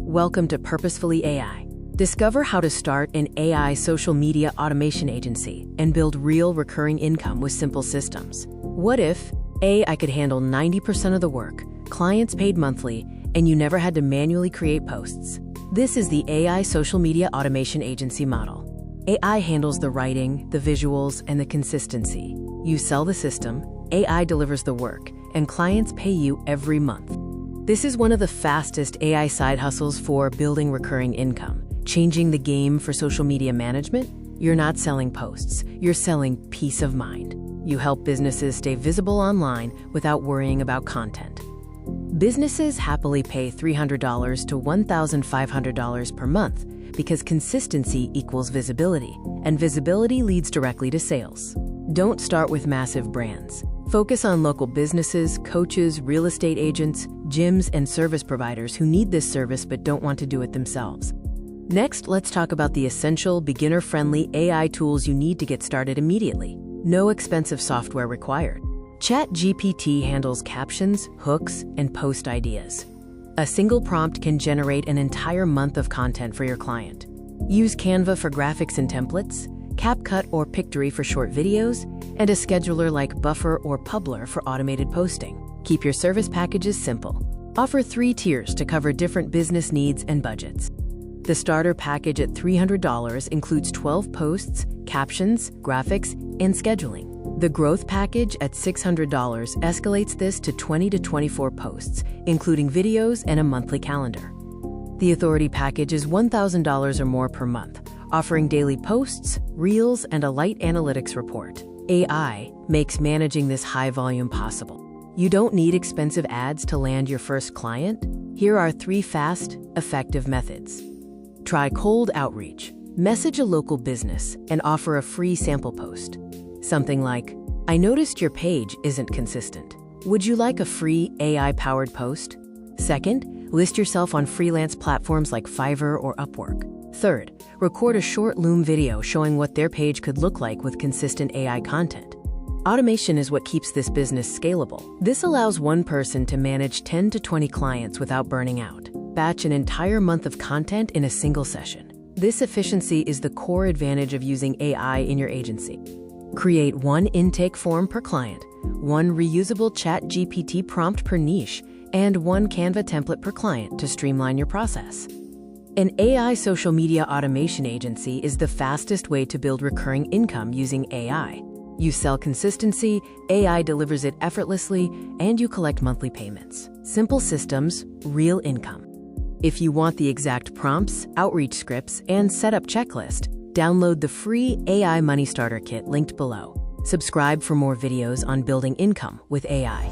Welcome to Purposefully AI. Discover how to start an AI social media automation agency and build real recurring income with simple systems. What if AI could handle 90% of the work, clients paid monthly, and you never had to manually create posts? This is the AI social media automation agency model. AI handles the writing, the visuals, and the consistency. You sell the system, AI delivers the work, and clients pay you every month. This is one of the fastest AI side hustles for building recurring income. Changing the game for social media management? You're not selling posts, you're selling peace of mind. You help businesses stay visible online without worrying about content. Businesses happily pay $300 to $1,500 per month because consistency equals visibility, and visibility leads directly to sales. Don't start with massive brands. Focus on local businesses, coaches, real estate agents, gyms, and service providers who need this service but don't want to do it themselves. Next, let's talk about the essential, beginner-friendly AI tools you need to get started immediately. No expensive software required. ChatGPT handles captions, hooks, and post ideas. A single prompt can generate an entire month of content for your client. Use Canva for graphics and templates, CapCut or Pictory for short videos, and a scheduler like Buffer or Publer for automated posting. Keep your service packages simple. Offer 3 tiers to cover different business needs and budgets. The starter package at $300 includes 12 posts, captions, graphics, and scheduling. The growth package at $600 escalates this to 20 to 24 posts, including videos and a monthly calendar. The authority package is $1,000 or more per month, offering daily posts, reels, and a light analytics report. AI makes managing this high volume possible. You don't need expensive ads to land your first client. Here are 3 fast, effective methods. Try cold outreach. Message a local business and offer a free sample post. Something like, "I noticed your page isn't consistent. Would you like a free AI-powered post?" Second, list yourself on freelance platforms like Fiverr or Upwork. Third, record a short Loom video showing what their page could look like with consistent AI content. Automation is what keeps this business scalable. This allows one person to manage 10 to 20 clients without burning out. Batch an entire month of content in a single session. This efficiency is the core advantage of using AI in your agency. Create 1 intake form per client, 1 reusable ChatGPT prompt per niche, and 1 Canva template per client to streamline your process. An AI social media automation agency is the fastest way to build recurring income using AI. You sell consistency, AI delivers it effortlessly, and you collect monthly payments. Simple systems, real income. If you want the exact prompts, outreach scripts, and setup checklist, download the free AI Money Starter Kit linked below. Subscribe for more videos on building income with AI.